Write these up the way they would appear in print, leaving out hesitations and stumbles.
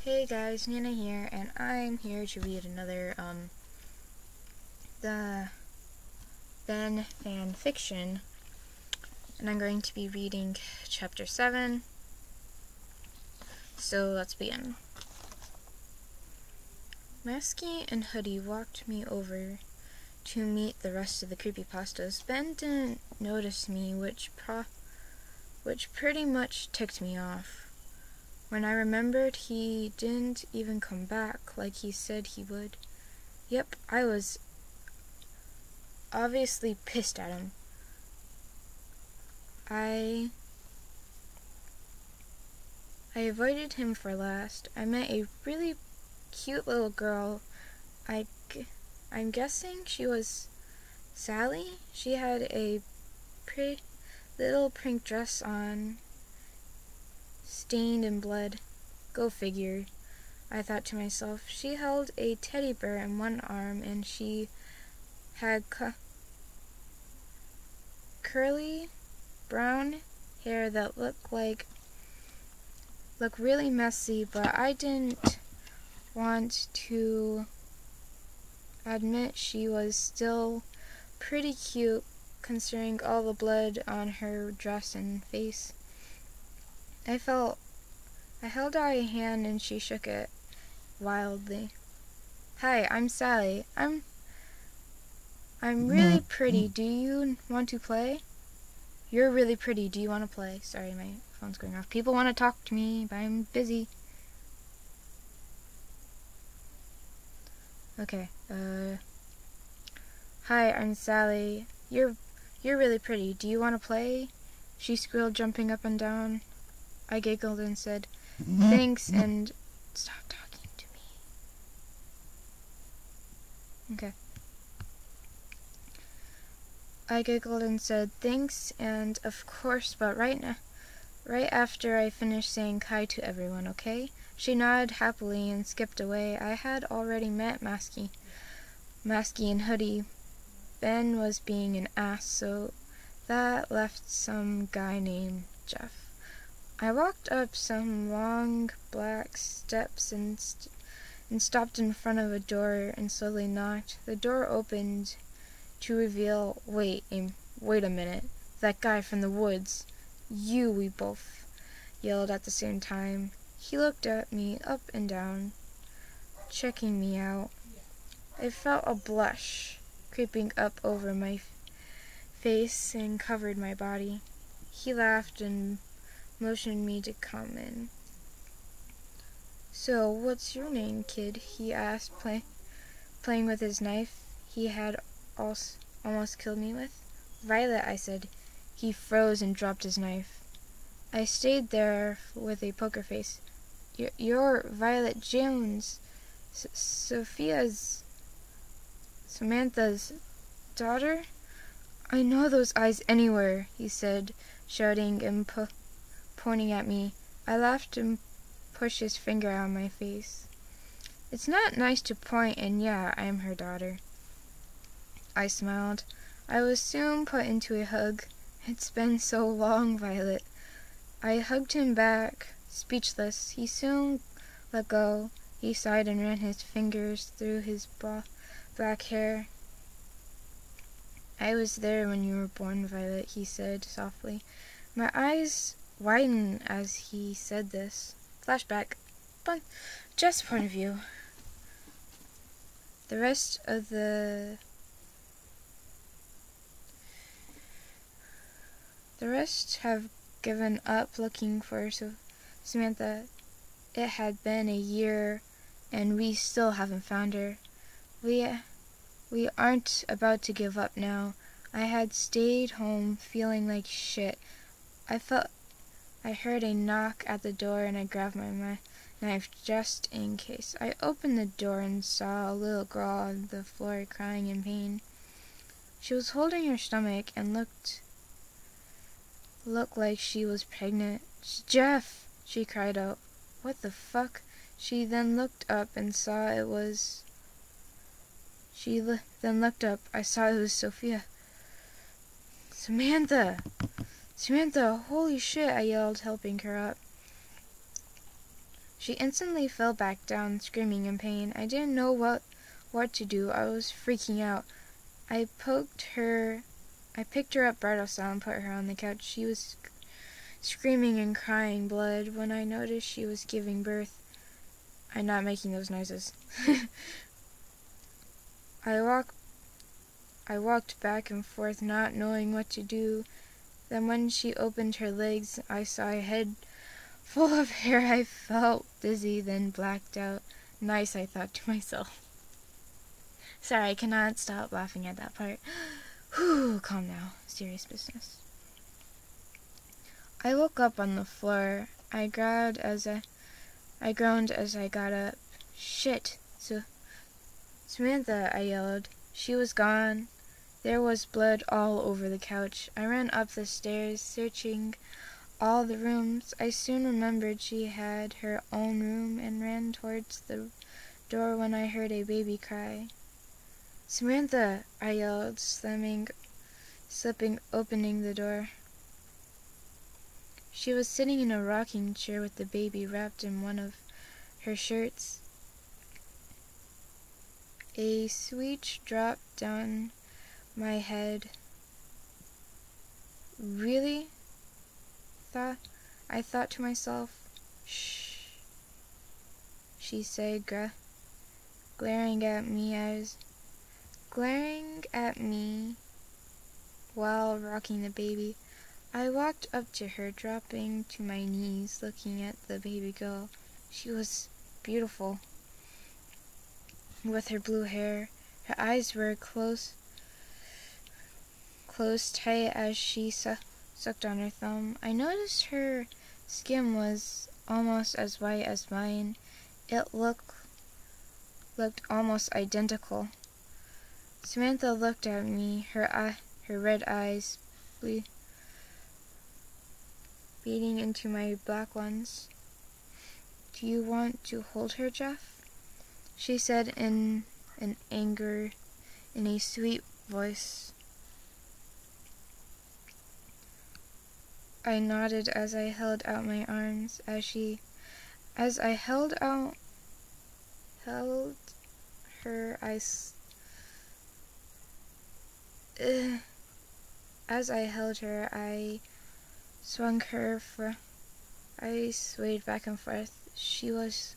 Hey guys, Nina here, and I'm here to read another, the Ben fan fiction, and I'm going to be reading chapter 7, so let's begin. Masky and Hoodie walked me over to meet the rest of the creepypastas. Ben didn't notice me, which pretty much ticked me off. When I remembered he didn't even come back like he said he would. Yep, I was obviously pissed at him. I avoided him for last. I met a really cute little girl. I'm guessing she was Sally. She had a pretty little pink dress on, stained in blood. Go figure, I thought to myself. She held a teddy bear in one arm, and she had curly brown hair that looked really messy, but I didn't want to admit she was still pretty cute considering all the blood on her dress and face. I held out a hand and she shook it wildly. Hi, I'm Sally. I'm really pretty. Do you want to play? You're really pretty. Do you want to play? Sorry, my phone's going off. People want to talk to me, but I'm busy. Okay. Hi, I'm Sally. You're really pretty. Do you want to play? She squealed, jumping up and down. I giggled and said, thanks, and stop talking to me. Okay. I giggled and said, thanks, and of course, but right after I finished saying hi to everyone, okay? She nodded happily and skipped away. I had already met Masky and Hoodie. Ben was being an ass, so that left some guy named Jeff. I walked up some long black steps and stopped in front of a door and slowly knocked. The door opened to reveal, wait a minute, that guy from the woods. You, we both yelled at the same time. He looked at me up and down, checking me out. I felt a blush creeping up over my face and covered my body. He laughed and motioned me to come in. So, what's your name, kid? He asked, playing with his knife he had almost killed me with. Violet, I said. He froze and dropped his knife. I stayed there with a poker face. You're Violet Jones, Samantha's daughter? I know those eyes anywhere, he said, shouting and pointing at me. I laughed and pushed his finger out of my face. It's not nice to point, and yeah, I am her daughter. I smiled. I was soon put into a hug. It's been so long, Violet. I hugged him back, speechless. He soon let go. He sighed and ran his fingers through his black hair. I was there when you were born, Violet, he said softly. My eyes widened as he said this. Flashback. Jeff's point of view. The rest have given up looking for Samantha. It had been a year, and we still haven't found her. We aren't about to give up now. I had stayed home feeling like shit. I heard a knock at the door, and I grabbed my knife just in case. I opened the door and saw a little girl on the floor crying in pain. She was holding her stomach and looked like she was pregnant. Jeff! She cried out. What the fuck? She then looked up and saw it was... I saw it was Sophia. Samantha! Samantha, holy shit, I yelled, helping her up. She instantly fell back down, screaming in pain. I didn't know what to do. I was freaking out. I picked her up bridal style and put her on the couch. She was screaming and crying blood. When I noticed she was giving birth, I'm not making those noises. I walked back and forth, not knowing what to do. Then when she opened her legs, I saw a head full of hair. I felt dizzy, then blacked out. Nice, I thought to myself. Sorry, I cannot stop laughing at that part. Whew, calm now. Serious business. I woke up on the floor. I groaned as I got up. Shit. Samantha, I yelled. She was gone. There was blood all over the couch. I ran up the stairs, searching all the rooms. I soon remembered she had her own room and ran towards the door when I heard a baby cry. Samantha, I yelled, opening the door. She was sitting in a rocking chair with the baby wrapped in one of her shirts. A switch dropped down my head. Really? I thought to myself. Shh, she said, glaring at me while rocking the baby. I walked up to her, dropping to my knees, looking at the baby girl. She was beautiful, with her blue hair. Her eyes were closed tight as she sucked on her thumb. I noticed her skin was almost as white as mine. It looked almost identical. Samantha looked at me, her red eyes beating into my black ones. Do you want to hold her, Jeff? She said in a sweet voice. I nodded as I held out my arms. As I held her, I swung her I swayed back and forth. She was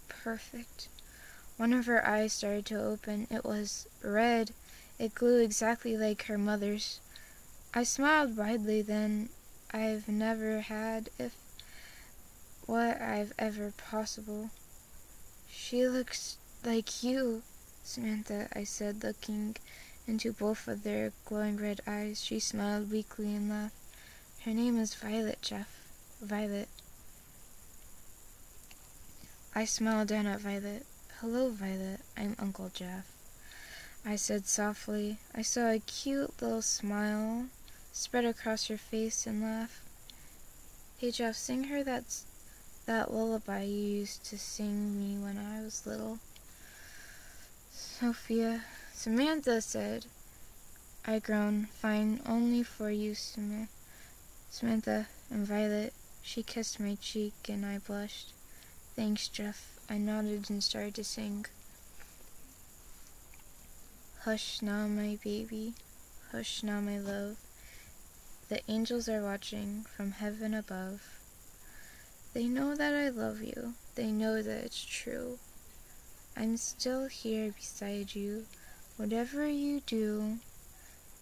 perfect. One of her eyes started to open. It was red. It glowed exactly like her mother's. I smiled widely then. I've never had what I've ever possible. She looks like you, Samantha, I said, looking into both of their glowing red eyes. She smiled weakly and laughed. Her name is Violet, Jeff. Violet. I smiled down at Violet. Hello, Violet. I'm Uncle Jeff, I said softly. I saw a cute little smile spread across her face and laugh. Hey, Jeff, sing her that lullaby you used to sing me when I was little. Sophia. Samantha said. I groaned. Fine, only for you, Samantha. And Violet. She kissed my cheek and I blushed. Thanks, Jeff. I nodded and started to sing. Hush now, my baby. Hush now, my love. The angels are watching from heaven above. They know that I love you. They know that it's true. I'm still here beside you. Whatever you do,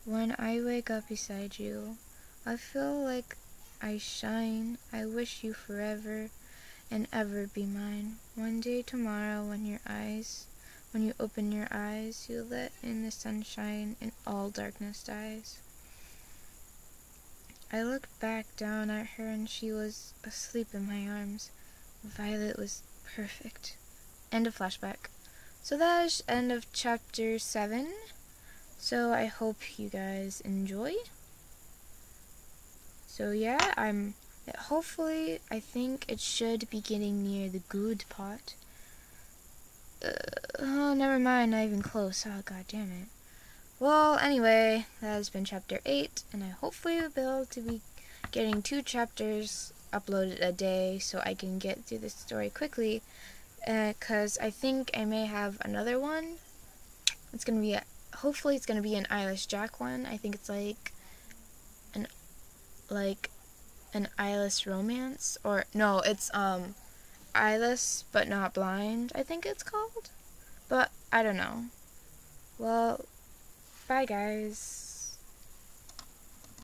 when I wake up beside you, I feel like I shine. I wish you forever and ever be mine. One day tomorrow when you open your eyes, you let in the sunshine and all darkness dies. I looked back down at her and she was asleep in my arms. Violet was perfect. End of flashback. So that is end of chapter 7. So I hope you guys enjoy. So yeah, hopefully, I think it should be getting near the good part. Oh, never mind, not even close. Oh, god damn it. Well, anyway, that has been chapter 8, and I hopefully will be able to be getting 2 chapters upload it a day so I can get through this story quickly, because I think I may have another one. It's gonna be hopefully it's gonna be an eyeless Jack one. I think it's an an eyeless romance, or no, it's eyeless but not blind, I think it's called, but I don't know. Well, bye guys.